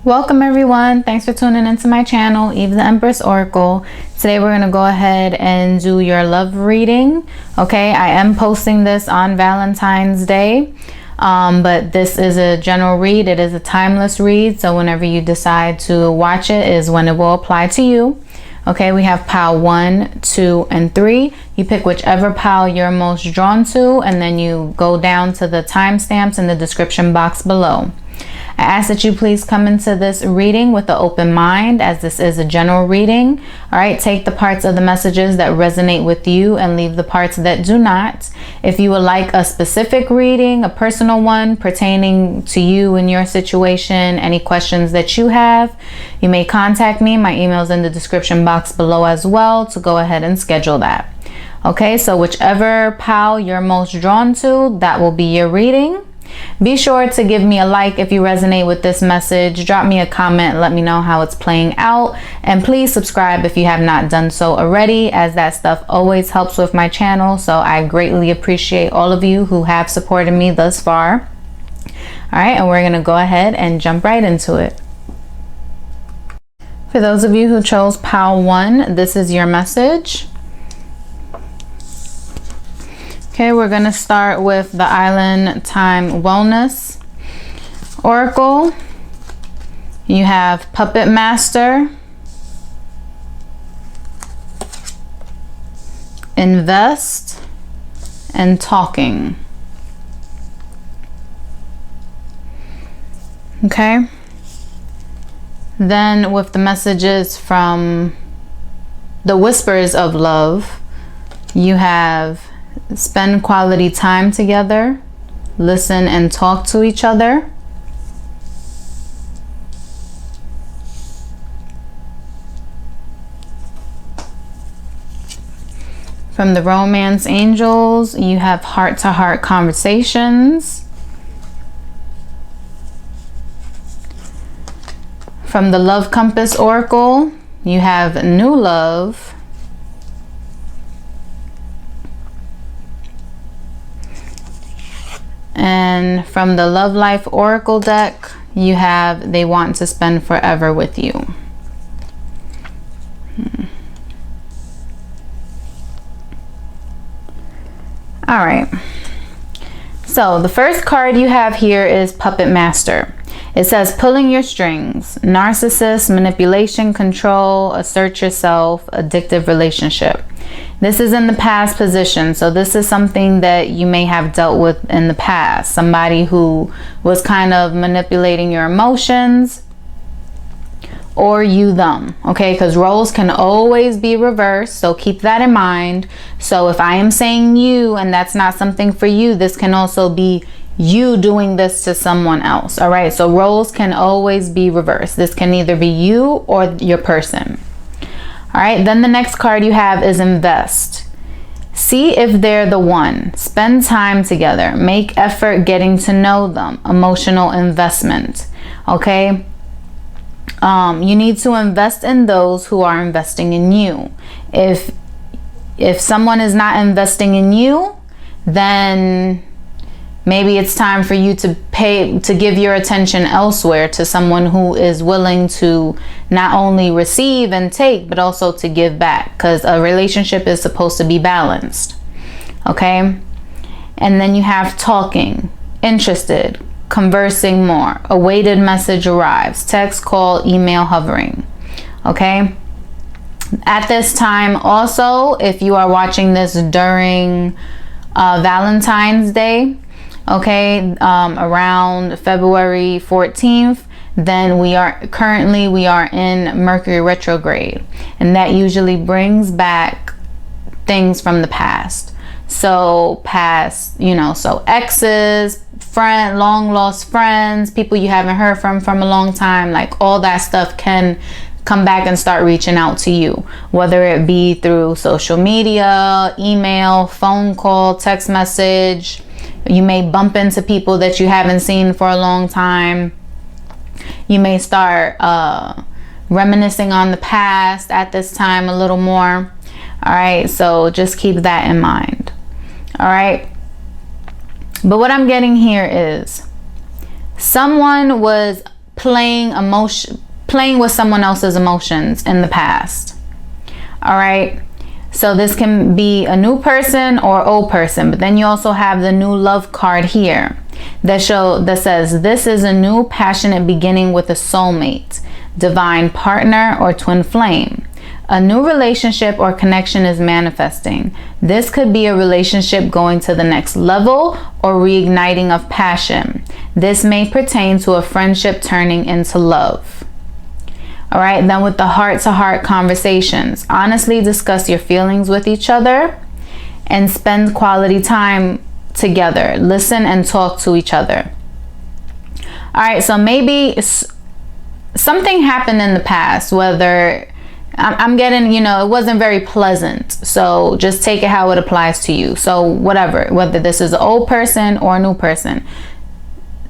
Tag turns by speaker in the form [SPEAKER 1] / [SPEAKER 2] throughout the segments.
[SPEAKER 1] Welcome everyone. Thanks for tuning into my channel, Eve the Empress Oracle. Today we're going to go ahead and do your love reading. Okay, I am posting this on Valentine's Day, but this is a general read. It is a timeless read, so whenever you decide to watch it is when it will apply to you. Okay, we have pile 1, 2, and 3. You pick whichever pile you're most drawn to, and then you go down to the timestamps in the description box below. I ask that you please come into this reading with an open mind, as this is a general reading. All right, take the parts of the messages that resonate with you and leave the parts that do not. If you would like a specific reading, a personal one pertaining to you and your situation, any questions that you have, you may contact me. My email is in the description box below as well to go ahead and schedule that. Okay, so whichever pile you're most drawn to, that will be your reading. Be sure to give me a like if you resonate with this message. Drop me a comment, let me know how it's playing out, and please subscribe if you have not done so already, as that stuff always helps with my channel. So I greatly appreciate all of you who have supported me thus far. All right, and we're gonna go ahead and jump right into it. For those of you who chose pile 1, this is your message. Okay, we're going to start with the Island Time Wellness Oracle. You have Puppet Master, Invest, and Talking. Okay. Then with the messages from the Whispers of Love, you have Spend quality time together, listen and talk to each other. From the Romance Angels, you have heart-to-heart conversations. From the Love Compass Oracle, you have New Love. And from the Love Life Oracle deck, you have They Want to Spend Forever with You. All right. So the first card you have here is Puppet Master. It says pulling your strings, narcissist, manipulation, control, assert yourself, addictive relationship. This is in the past position, so this is something that you may have dealt with in the past. Somebody who was kind of manipulating your emotions, or you them, okay? Because roles can always be reversed, so keep that in mind. So if I am saying you and that's not something for you, this can also be you doing this to someone else. All right, so roles can always be reversed. This can either be you or your person. All right, then the next card you have is Invest. See if they're the one. Spend time together. Make effort getting to know them. Emotional investment. Okay, you need to invest in those who are investing in you. If someone is not investing in you, then maybe it's time for you to give your attention elsewhere, to someone who is willing to not only receive and take, but also to give back, because a relationship is supposed to be balanced. Okay. And then you have Talking, interested, conversing more, awaited message arrives, text, call, email, hovering. Okay. At this time also, if you are watching this during Valentine's Day, okay, around February 14th, then we are in Mercury retrograde, and that usually brings back things from the past. So past, so exes, long lost friends, people you haven't heard from a long time, like all that stuff can come back and start reaching out to you, whether it be through social media, email, phone call, text message. You may bump into people that you haven't seen for a long time. You may start reminiscing on the past at this time a little more. All right, so just keep that in mind. All right, but what I'm getting here is someone was playing with someone else's emotions in the past. All right. So this can be a new person or old person, but then you also have the new love card here that says this is a new passionate beginning with a soulmate, divine partner, or twin flame. A new relationship or connection is manifesting. This could be a relationship going to the next level or reigniting of passion. This may pertain to a friendship turning into love. All right, then with the heart-to-heart conversations, honestly discuss your feelings with each other and spend quality time together. Listen and talk to each other. All right, so maybe something happened in the past, whether I'm getting, it wasn't very pleasant. So just take it how it applies to you. So whatever, whether this is an old person or a new person,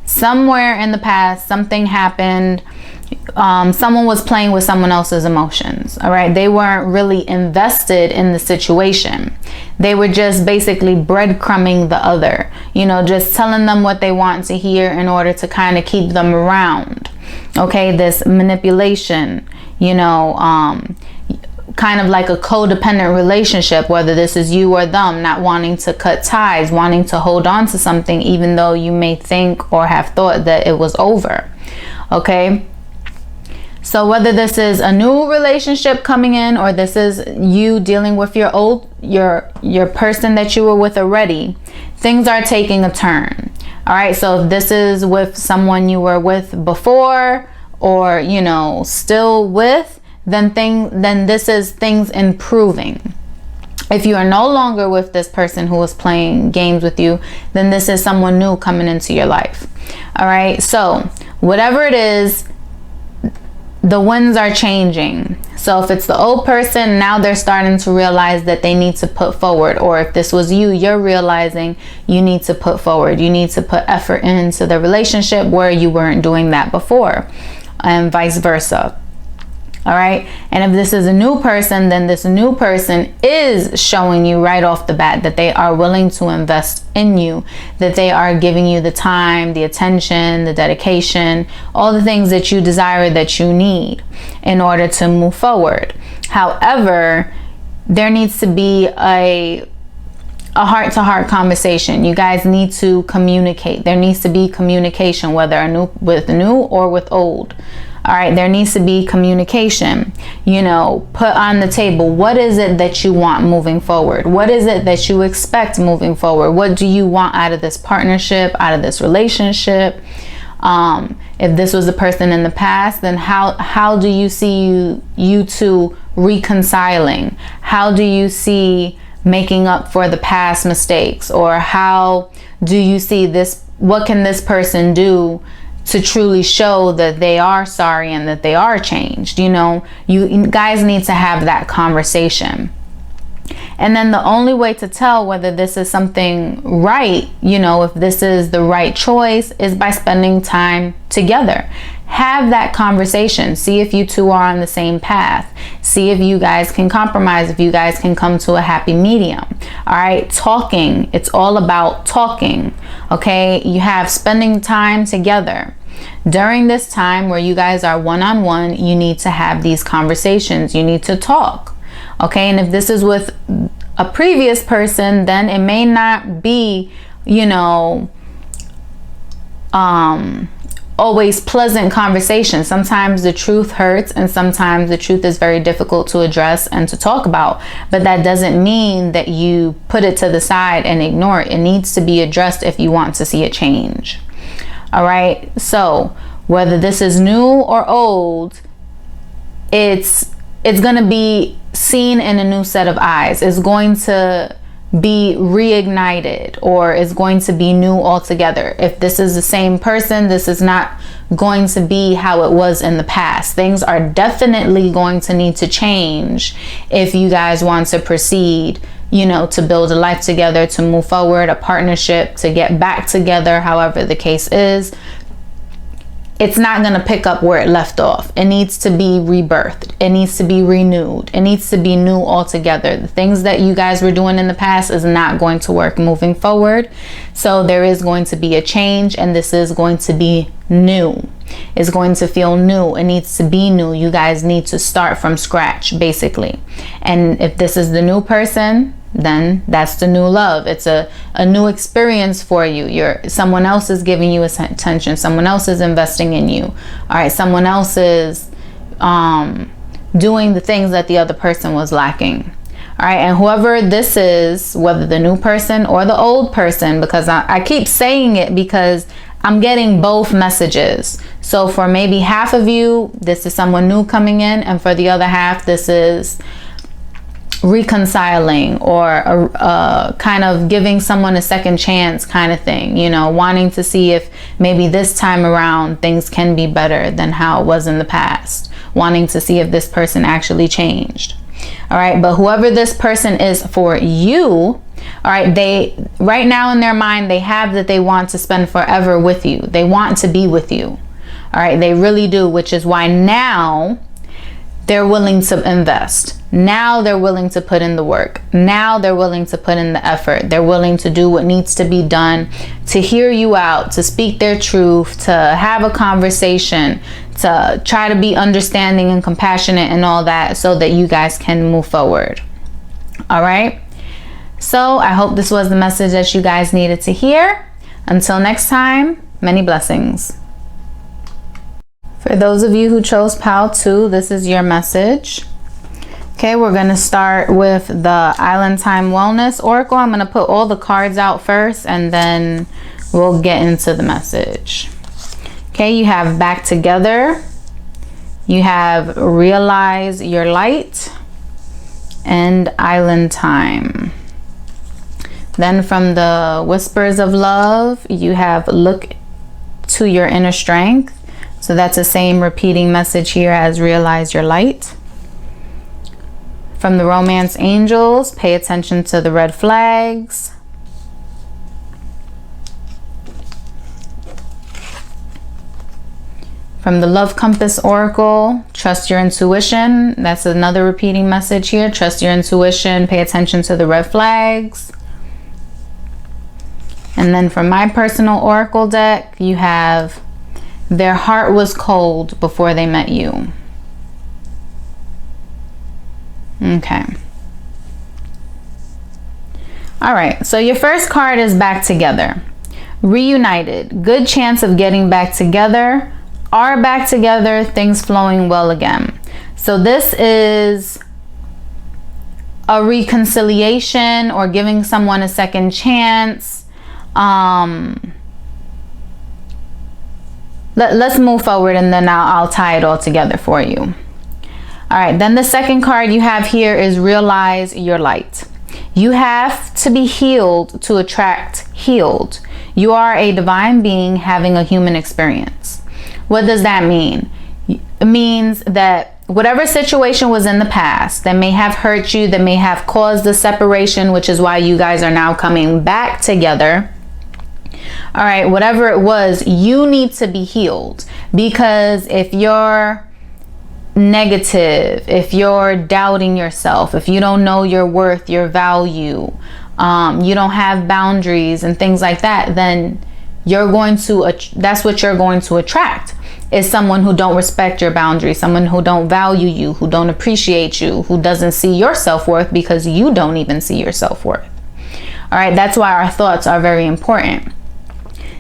[SPEAKER 1] somewhere in the past, something happened. Someone was playing with someone else's emotions. All right. They weren't really invested in the situation. They were just basically breadcrumbing the other, just telling them what they want to hear in order to kind of keep them around. Okay. This manipulation, kind of like a codependent relationship, whether this is you or them, not wanting to cut ties, wanting to hold on to something, even though you may think or have thought that it was over. Okay. So whether this is a new relationship coming in, or this is you dealing with your person that you were with already, things are taking a turn. All right. So if this is with someone you were with before, or, still with, then this is things improving. If you are no longer with this person who was playing games with you, then this is someone new coming into your life. All right. So whatever it is, the winds are changing. So if it's the old person, now they're starting to realize that they need to put forward. Or if this was you, you're realizing you need to put forward. You need to put effort into the relationship where you weren't doing that before, and vice versa. All right. And if this is a new person, then this new person is showing you right off the bat that they are willing to invest in you, that they are giving you the time, the attention, the dedication, all the things that you desire, that you need in order to move forward. However, there needs to be a heart-to-heart conversation. You guys need to communicate. There needs to be communication, whether with new or with old. All right, there needs to be communication, put on the table. What is it that you want moving forward? What is it that you expect moving forward? What do you want out of this partnership, out of this relationship? If this was a person in the past, then how do you see you two reconciling? How do you see making up for the past mistakes? Or how do you see this? What can this person do to truly show that they are sorry and that they are changed? You guys need to have that conversation. And then the only way to tell whether this is something right, if this is the right choice, is by spending time together. Have that conversation. See if you two are on the same path. See if you guys can compromise, if you guys can come to a happy medium. All right. Talking. It's all about talking. Okay. You have spending time together. During this time where you guys are one-on-one, you need to have these conversations. You need to talk. Okay. And if this is with a previous person, then it may not be, always pleasant conversation. Sometimes the truth hurts, and sometimes the truth is very difficult to address and to talk about. But that doesn't mean that you put it to the side and ignore it. It needs to be addressed if you want to see a change. All right. So whether this is new or old, it's going to be seen in a new set of eyes. It's going to be reignited, or is going to be new altogether. If this is the same person, this is not going to be how it was in the past. Things are definitely going to need to change if you guys want to proceed, to build a life together, to move forward, a partnership, to get back together, however the case is. It's not going to pick up where it left off. It needs to be rebirthed. It needs to be renewed. It needs to be new altogether. The things that you guys were doing in the past is not going to work moving forward. So there is going to be a change, and this is going to be new. is going to feel new. It needs to be new. You guys need to start from scratch, basically. And if this is the new person, then that's the new love. It's a new experience for you. Someone else is giving you attention. Someone else is investing in you. All right, someone else is doing the things that the other person was lacking. All right, and whoever this is, whether the new person or the old person, because I keep saying it because I'm getting both messages. So for maybe half of you, this is someone new coming in, and for the other half, this is reconciling or kind of giving someone a second chance kind of thing, you know, wanting to see if maybe this time around things can be better than how it was in the past, wanting to see if this person actually changed. All right, but whoever this person is for you, all right, they right now in their mind, they have that they want to spend forever with you. They want to be with you. All right, they really do, which is why now they're willing to invest. Now they're willing to put in the work. Now they're willing to put in the effort. They're willing to do what needs to be done, to hear you out, to speak their truth, to have a conversation, to try to be understanding and compassionate and all that, so that you guys can move forward. All right. So I hope this was the message that you guys needed to hear. Until next time, many blessings. For those of you who chose Pile 2, this is your message. Okay, we're going to start with the Island Time Wellness Oracle. I'm going to put all the cards out first, and then we'll get into the message. Okay, you have Back Together. You have Realize Your Light and Island Time. Then from the Whispers of Love, you have Look to Your Inner Strength. So that's the same repeating message here as Realize Your Light. From the Romance Angels, pay attention to the red flags. From the Love Compass Oracle, trust your intuition. That's another repeating message here. Trust your intuition, pay attention to the red flags. And then from my personal Oracle deck, you have their heart was cold before they met you. Okay. All right, so your first card is Back Together. Reunited, good chance of getting back together. Are back together, things flowing well again. So this is a reconciliation or giving someone a second chance. Let's move forward, and then I'll tie it all together for you. All right, then the second card you have here is Realize Your Light. You have to be healed to attract healed. You are a divine being having a human experience. What does that mean? It means that whatever situation was in the past that may have hurt you, that may have caused the separation, which is why you guys are now coming back together. All right, whatever it was, you need to be healed. Because if you're negative, if you're doubting yourself, if you don't know your worth, your value, you don't have boundaries and things like that, then you're going to, that's what you're going to attract, is someone who don't respect your boundaries, someone who don't value you, who don't appreciate you, who doesn't see your self-worth because you don't even see your self-worth. All right, that's why our thoughts are very important.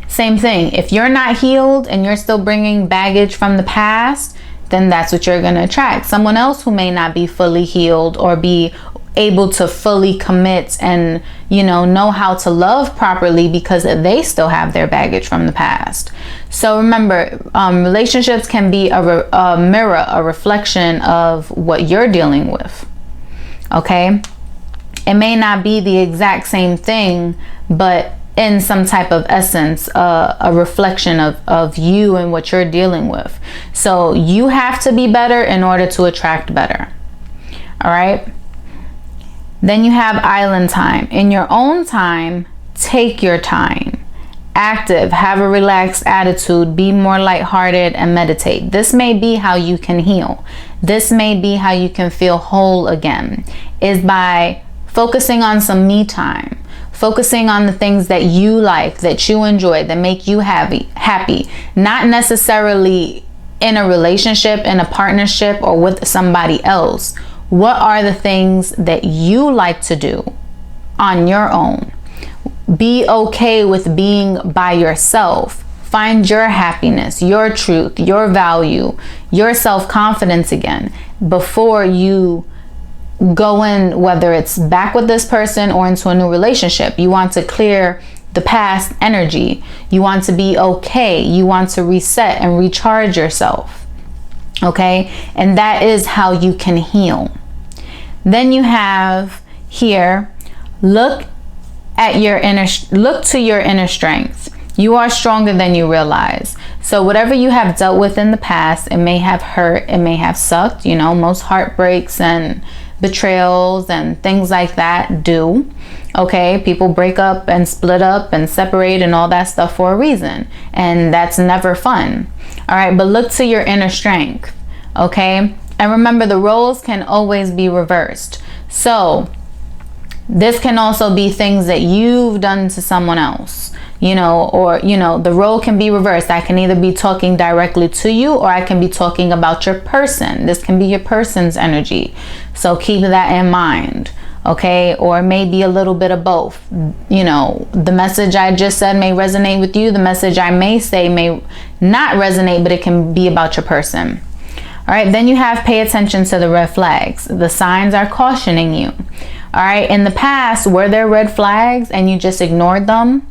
[SPEAKER 1] Same thing, if you're not healed and you're still bringing baggage from the past, then that's what you're going to attract. Someone else who may not be fully healed or be able to fully commit and, you know how to love properly because they still have their baggage from the past. So remember, relationships can be a mirror, a reflection of what you're dealing with. Okay? It may not be the exact same thing, but in some type of essence, a reflection of you and what you're dealing with. So you have to be better in order to attract better. All right. Then you have Island Time. In your own time, take your time. Active, have a relaxed attitude, be more lighthearted, and meditate. This may be how you can heal. This may be how you can feel whole again, is by focusing on some me time. Focusing on the things that you like, that you enjoy, that make you happy. Not necessarily in a relationship, in a partnership, or with somebody else. What are the things that you like to do on your own? Be okay with being by yourself. Find your happiness, your truth, your value, your self-confidence again before you go in, whether it's back with this person or into a new relationship. You want to clear the past energy. You want to be okay. You want to reset and recharge yourself. Okay? And that is how you can heal. Then you have here, look to your inner strength. You are stronger than you realize. So whatever you have dealt with in the past, it may have hurt, it may have sucked. You know, most heartbreaks and betrayals and things like that do. Okay, people break up and split up and separate and all that stuff for a reason, and that's never fun. All right, but look to your inner strength. Okay, and remember, the roles can always be reversed. So this can also be things that you've done to someone else, you know, or, you know, the role can be reversed. I can either be talking directly to you, or I can be talking about your person. This can be your person's energy. So keep that in mind. Okay, or maybe a little bit of both. You know, the message I just said may resonate with you. The message I may say may not resonate, but it can be about your person. All right, then you have pay attention to the red flags. The signs are cautioning you. All right, in the past, were there red flags and you just ignored them?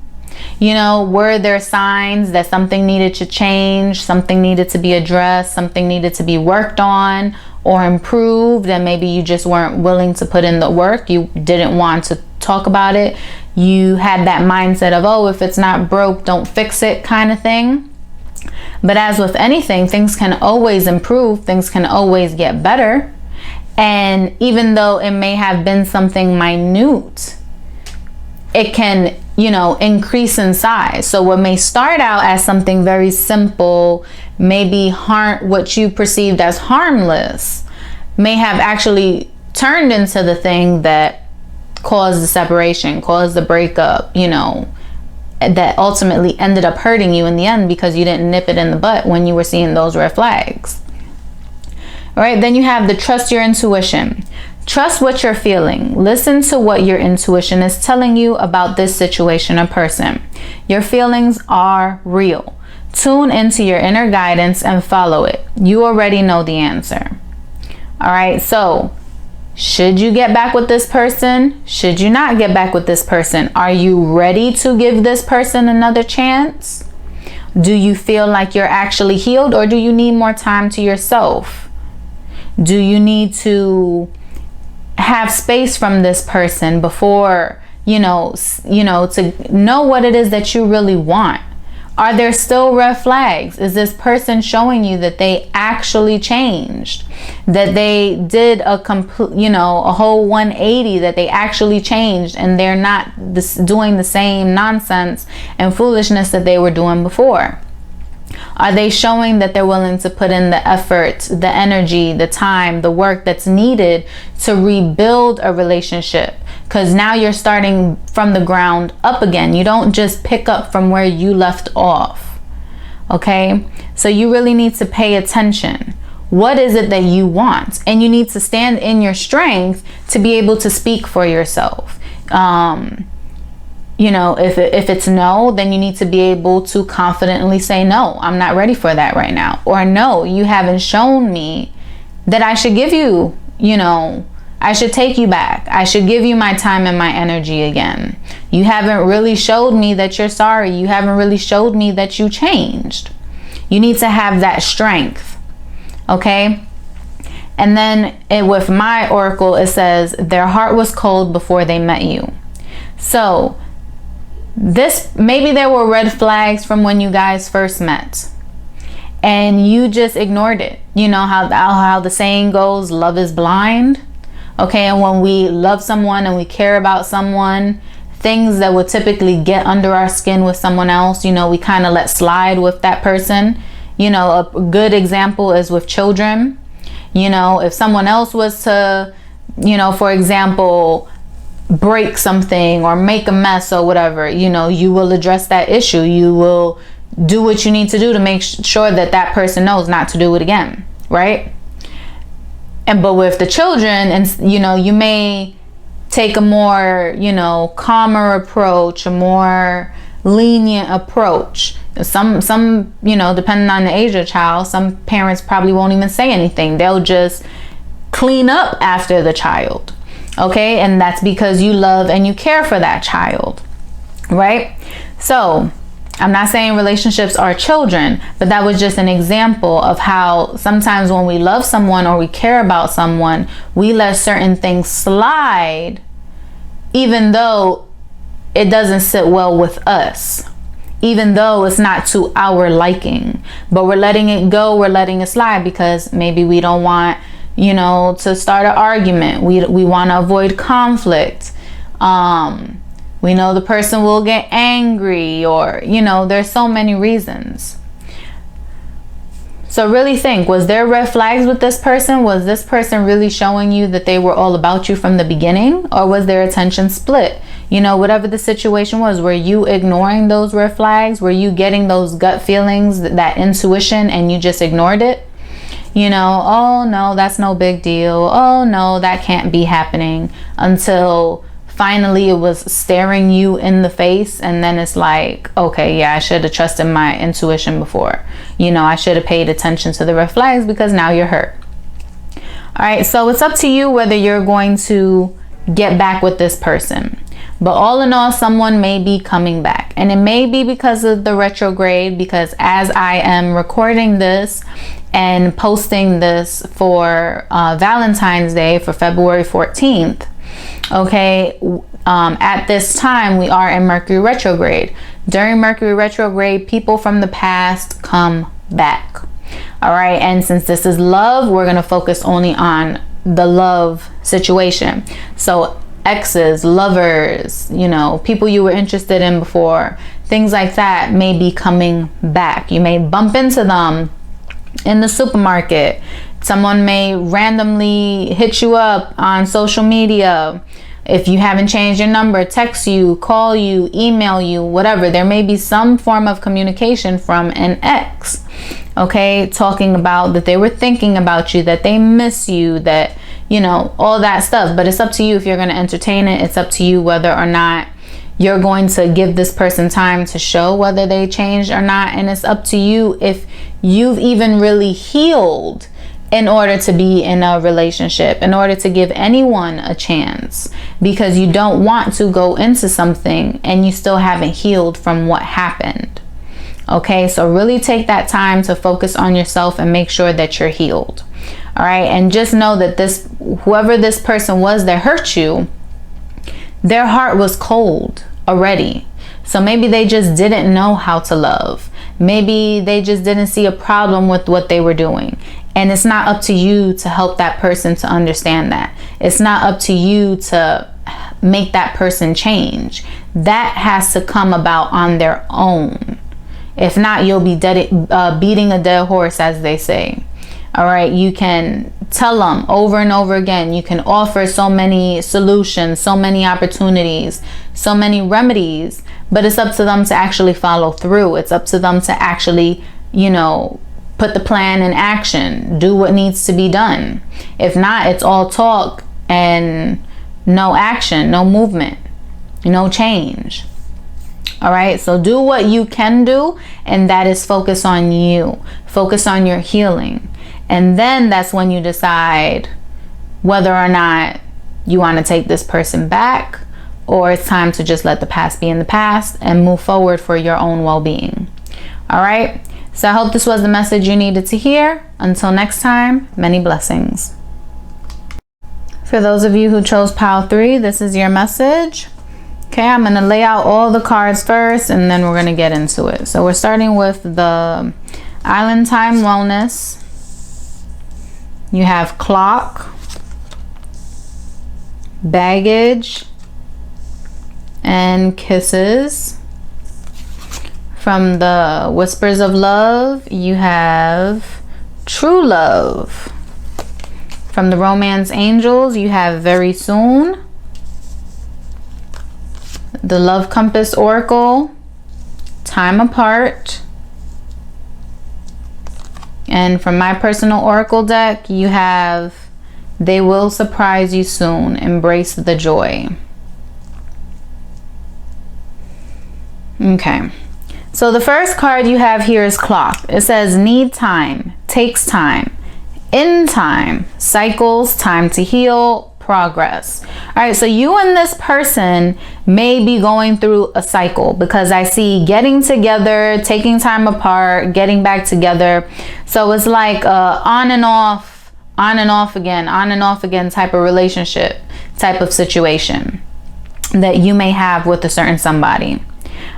[SPEAKER 1] You know, were there signs that something needed to change, something needed to be addressed, something needed to be worked on or improved, and maybe you just weren't willing to put in the work? You didn't want to talk about it. You had that mindset of, oh, if it's not broke, don't fix it kind of thing. But as with anything, things can always improve. Things can always get better. And even though it may have been something minute, it can, you know, increase in size. So what may start out as something very simple, maybe what you perceived as harmless, may have actually turned into the thing that caused the separation, caused the breakup, you know, that ultimately ended up hurting you in the end because you didn't nip it in the butt when you were seeing those red flags. All right, then you have the trust your intuition. Trust what you're feeling. Listen to what your intuition is telling you about this situation or person. Your feelings are real. Tune into your inner guidance and follow it. You already know the answer. All right, so should you get back with this person? Should you not get back with this person? Are you ready to give this person another chance? Do you feel like you're actually healed, or do you need more time to yourself? Do you need to have space from this person before, you know, to know what it is that you really want? Are there still red flags? Is this person showing you that they actually changed? That they did a whole 180, that they actually changed and they're not doing the same nonsense and foolishness that they were doing before? Are they showing that they're willing to put in the effort, the energy, the time, the work that's needed to rebuild a relationship? Because now you're starting from the ground up again. You don't just pick up from where you left off. Okay? So you really need to pay attention. What is it that you want? And you need to stand in your strength to be able to speak for yourself. You know, if it's no, then you need to be able to confidently say, no, I'm not ready for that right now. Or no, you haven't shown me that I should give you, you know, I should take you back. I should give you my time and my energy again. You haven't really showed me that you're sorry. You haven't really showed me that you changed. You need to have that strength. Okay? And then with my oracle, it says, their heart was cold before they met you. So maybe there were red flags from when you guys first met and you just ignored it. You know how the saying goes, love is blind. Okay, and when we love someone and we care about someone, things that would typically get under our skin with someone else, you know, we kind of let slide with that person. You know, a good example is with children. You know, if someone else was to, you know, for example, break something or make a mess or whatever, you know, you will address that issue. You will do what you need to do to make sure that that person knows not to do it again, right? But with the children, and you know, you may take a more, you know, calmer approach, a more lenient approach. Some, you know, depending on the age of the child, some parents probably won't even say anything. They'll just clean up after the child. Okay, and that's because you love and you care for that child, right? So I'm not saying relationships are children, but that was just an example of how sometimes when we love someone or we care about someone, we let certain things slide, even though it doesn't sit well with us, even though it's not to our liking, but we're letting it go, we're letting it slide because maybe we don't want, you know, to start an argument. We want to avoid conflict. We know the person will get angry, or, you know, there's so many reasons. So really think, was there red flags with this person? Was this person really showing you that they were all about you from the beginning? Or was their attention split? You know, whatever the situation was, were you ignoring those red flags? Were you getting those gut feelings, that intuition, and you just ignored it? You know, oh no, that's no big deal. Oh no, that can't be happening, until finally it was staring you in the face, and then it's like, okay, yeah, I should have trusted my intuition before. You know, I should have paid attention to the red flags, because now you're hurt. All right, so it's up to you whether you're going to get back with this person. But all in all, someone may be coming back, and it may be because of the retrograde, because as I am recording this and posting this for Valentine's Day, for February 14th, okay, at this time we are in Mercury retrograde. During Mercury retrograde, people from the past come back. All right, and since this is love, we're going to focus only on the love situation. So exes, lovers, you know, people you were interested in before, things like that may be coming back. You may bump into them in the supermarket. Someone may randomly hit you up on social media. If you haven't changed your number, text you, call you, email you, whatever. There may be some form of communication from an ex, okay, talking about that they were thinking about you, that they miss you, that, you know, all that stuff. But it's up to you if you're going to entertain it. It's up to you whether or not you're going to give this person time to show whether they changed or not. And it's up to you if you've even really healed in order to be in a relationship, in order to give anyone a chance, because you don't want to go into something and you still haven't healed from what happened. Okay, so really take that time to focus on yourself and make sure that you're healed. All right, and just know that this, whoever this person was that hurt you, their heart was cold already. So maybe they just didn't know how to love. Maybe they just didn't see a problem with what they were doing. And it's not up to you to help that person to understand that. It's not up to you to make that person change. That has to come about on their own. If not, you'll be beating a dead horse, as they say. All right, you can tell them over and over again. You can offer so many solutions, so many opportunities, so many remedies, but it's up to them to actually follow through. It's up to them to actually, you know, put the plan in action, do what needs to be done. If not, it's all talk and no action, no movement, no change. All right, so do what you can do, and that is focus on you. Focus on your healing. And then that's when you decide whether or not you want to take this person back, or it's time to just let the past be in the past and move forward for your own well-being. All right, so I hope this was the message you needed to hear. Until next time, many blessings. For those of you who chose pile 3, this is your message. Okay, I'm going to lay out all the cards first, and then we're going to get into it. So we're starting with the Island Time Wellness. You have Clock, Baggage, and Kisses. From the Whispers of Love, you have True Love. From the Romance Angels, you have Very Soon. the Love Compass Oracle, time apart. And from my personal oracle deck, you have they will surprise you soon. Embrace the joy. Okay. So the first card you have here is clock. It says need time, takes time, in time, cycles, time to heal, progress. All right, so you and this person may be going through a cycle, because I see getting together, taking time apart, getting back together. So it's like on and off again type of relationship, type of situation that you may have with a certain somebody.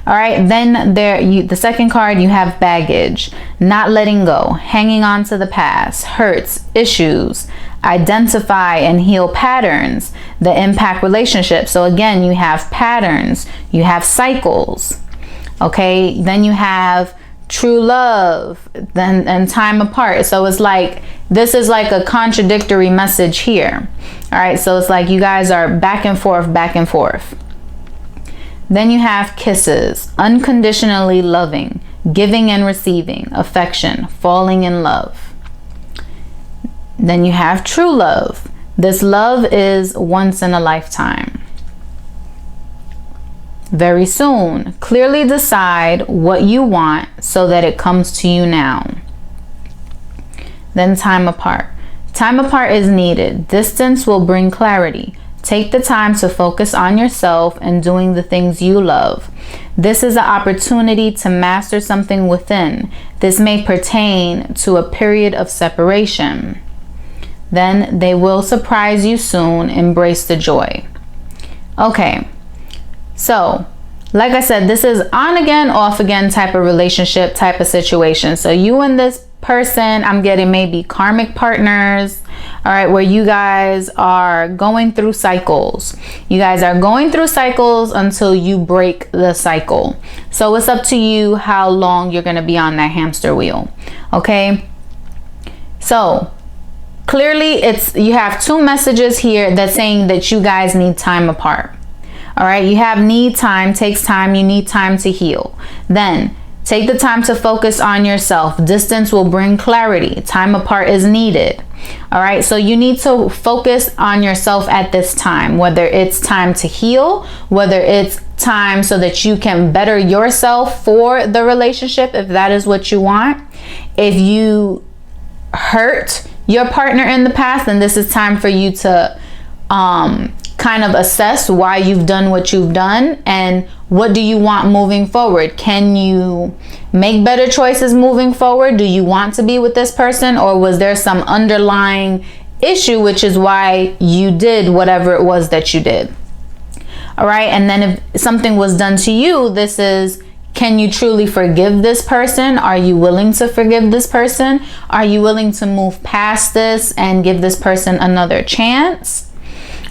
[SPEAKER 1] All right, then the second card, you have baggage, not letting go, hanging on to the past, hurts, issues, identify and heal patterns that impact relationships. So again, you have patterns, you have cycles. Okay, then you have true love, then and time apart. So it's like this is like a contradictory message here. All right, so it's like you guys are back and forth, back and forth. Then you have kisses, unconditionally loving, giving and receiving, affection, falling in love. Then you have true love. This love is once in a lifetime. Very soon. Clearly decide what you want so that it comes to you now. Then time apart. Time apart is needed. Distance will bring clarity. Take the time to focus on yourself and doing the things you love. This is an opportunity to master something within. This may pertain to a period of separation. Then they will surprise you soon. Embrace the joy. Okay, so like I said, this is on again, off again type of relationship, type of situation. So you and this person, I'm getting maybe karmic partners, all right, where you guys are going through cycles. You guys are going through cycles until you break the cycle. So it's up to you how long you're going to be on that hamster wheel. Okay, so clearly you have two messages here that's saying that you guys need time apart. All right, you have need time, takes time, you need time to heal. Then take the time to focus on yourself. Distance will bring clarity. Time apart is needed. All right, so you need to focus on yourself at this time, whether it's time to heal, whether it's time so that you can better yourself for the relationship, if that is what you want. If you hurt your partner in the past, then this is time for you to kind of assess why you've done what you've done and what do you want moving forward. Can you make better choices moving forward? Do you want to be with this person, or was there some underlying issue which is why you did whatever it was that you did? All right, and then if something was done to you, this is, can you truly forgive this person? Are you willing to forgive this person? Are you willing to move past this and give this person another chance?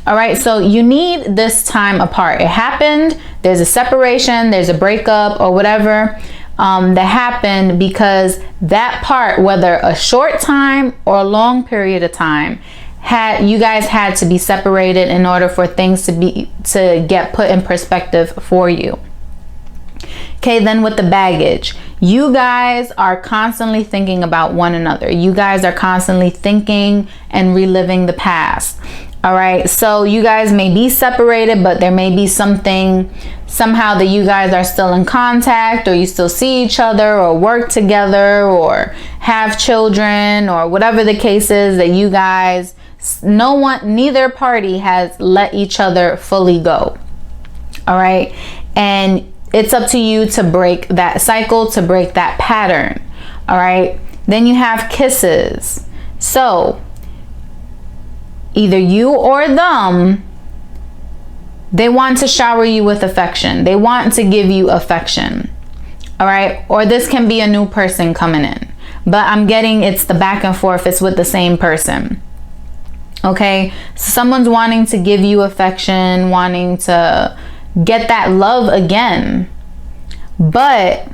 [SPEAKER 1] All right, so you need this time apart. It happened, there's a separation, there's a breakup or whatever that happened because that part, whether a short time or a long period of time, you guys had to be separated in order for things to get put in perspective for you. Okay, then with the baggage, you guys are constantly thinking about one another. You guys are constantly thinking and reliving the past. All right, so you guys may be separated, but there may be something somehow that you guys are still in contact, or you still see each other or work together or have children or whatever the case is, that you guys, neither party has let each other fully go. All right, and it's up to you to break that cycle, to break that pattern. All right, then you have kisses. So either you or them, they want to shower you with affection. They want to give you affection. All right, or this can be a new person coming in, but I'm getting it's the back and forth. It's with the same person. Okay, so someone's wanting to give you affection, wanting to get that love again, but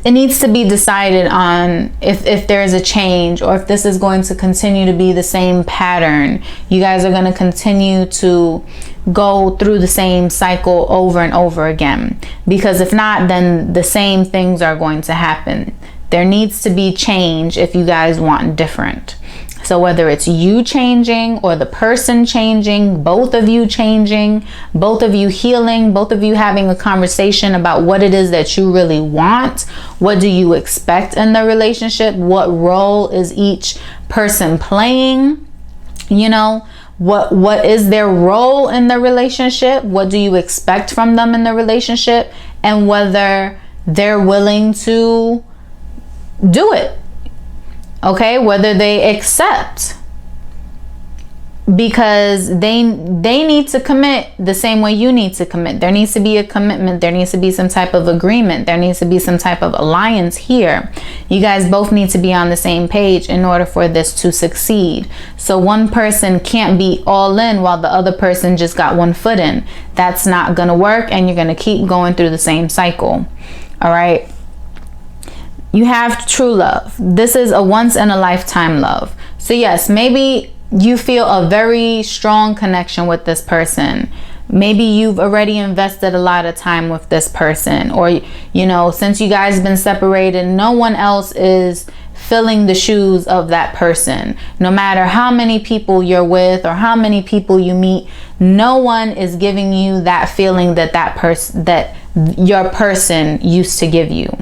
[SPEAKER 1] it needs to be decided on if there is a change, or if this is going to continue to be the same pattern. You guys are going to continue to go through the same cycle over and over again, because if not, then the same things are going to happen. There needs to be change if you guys want different. So whether it's you changing or the person changing, both of you changing, both of you healing, both of you having a conversation about what it is that you really want, what do you expect in the relationship, what role is each person playing, you know, what is their role in the relationship, what do you expect from them in the relationship, and whether they're willing to do it. Okay, whether they accept, because they need to commit the same way you need to commit. There needs to be a commitment. There needs to be some type of agreement. There needs to be some type of alliance here. You guys both need to be on the same page in order for this to succeed. So one person can't be all in while the other person just got one foot in. That's not gonna work, and you're gonna keep going through the same cycle. All right. You have true love. This is a once in a lifetime love. So yes, maybe you feel a very strong connection with this person. Maybe you've already invested a lot of time with this person, or, you know, since you guys have been separated, no one else is filling the shoes of that person. No matter how many people you're with or how many people you meet, no one is giving you that feeling that your person used to give you.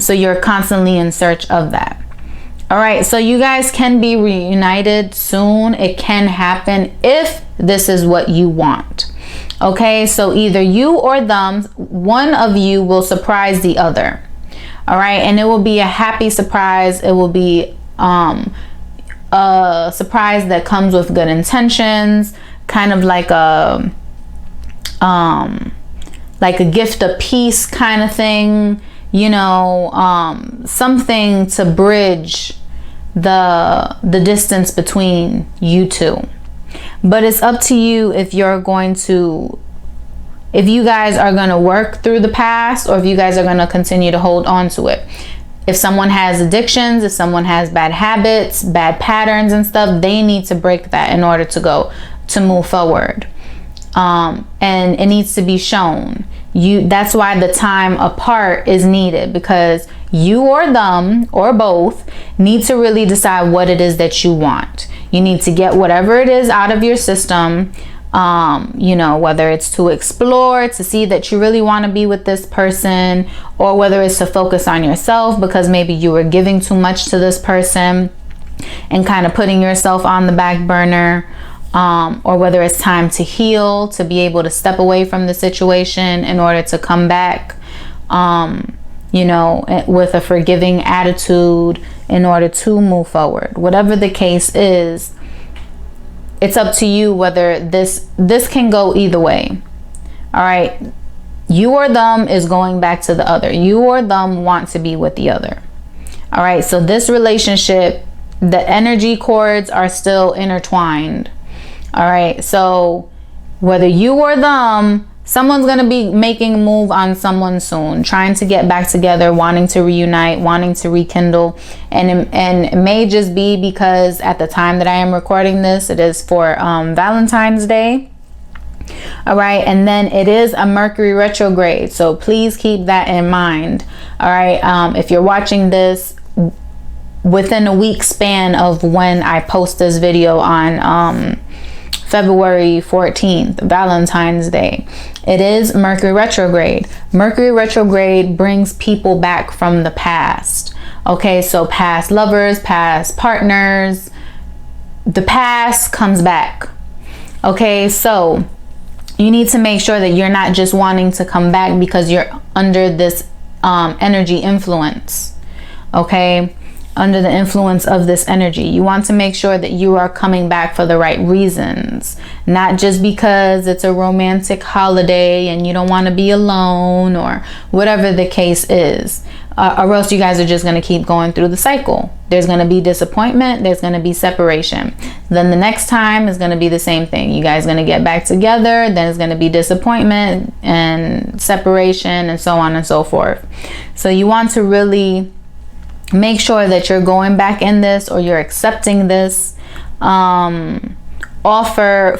[SPEAKER 1] So you're constantly in search of that. All right, so you guys can be reunited soon. It can happen if this is what you want. Okay, so either you or them, one of you will surprise the other. All right, and it will be a happy surprise. It will be a surprise that comes with good intentions, kind of like a gift of peace kind of thing. You know, something to bridge the distance between you two. But it's up to you if you guys are going to work through the past, or if you guys are going to continue to hold on to it. If someone has addictions, if someone has bad habits, bad patterns and stuff, they need to break that in order to move forward. And it needs to be shown. That's why the time apart is needed, because you or them or both need to really decide what it is that you want. You need to get whatever it is out of your system, you know, whether it's to explore, to see that you really want to be with this person, or whether it's to focus on yourself because maybe you were giving too much to this person and kind of putting yourself on the back burner. Or whether it's time to heal, to be able to step away from the situation in order to come back, you know, with a forgiving attitude in order to move forward. Whatever the case is, it's up to you whether this can go either way. All right. You or them is going back to the other. You or them want to be with the other. All right. So this relationship, the energy cords are still intertwined. All right, so whether you or them, someone's going to be making a move on someone soon, trying to get back together, wanting to reunite, wanting to rekindle. And it may just be because at the time that I am recording this, it is for Valentine's Day. All right, and then it is a Mercury retrograde, so please keep that in mind. All right, if you're watching this within a week span of when I post this video on February 14th, Valentine's Day. It is Mercury retrograde. Mercury retrograde brings people back from the past. Okay, so past lovers, past partners, the past comes back. Okay, so you need to make sure that you're not just wanting to come back because you're under this energy influence. Okay, under the influence of this energy. You want to make sure that you are coming back for the right reasons, not just because it's a romantic holiday and you don't want to be alone or whatever the case is, or else you guys are just going to keep going through the cycle. There's going to be disappointment, there's going to be separation, then the next time is going to be the same thing. You guys are going to get back together, then it's going to be disappointment and separation and so on and so forth. So you want to really make sure that you're going back in this, or you're accepting this offer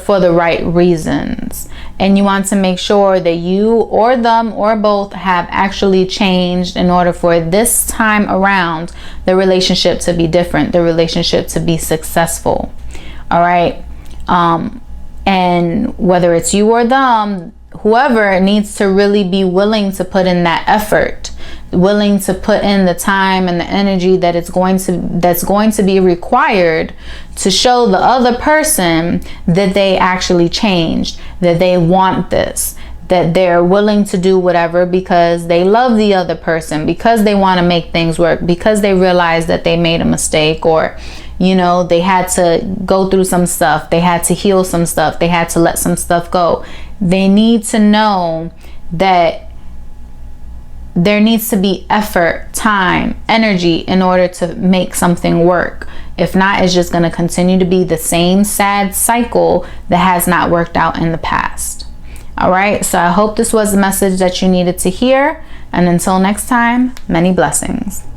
[SPEAKER 1] for the right reasons. And you want to make sure that you or them or both have actually changed in order for this time around the relationship to be different, the relationship to be successful. All right. And whether it's you or them, whoever needs to really be willing to put in that effort, willing to put in the time and the energy that's going to be required to show the other person that they actually changed, that they want this, that they're willing to do whatever because they love the other person, because they want to make things work, because they realize that they made a mistake, or you know, they had to go through some stuff, they had to heal some stuff, they had to let some stuff go. They need to know that there needs to be effort, time, energy in order to make something work. If not, it's just going to continue to be the same sad cycle that has not worked out in the past. All right, so I hope this was the message that you needed to hear. And until next time, many blessings.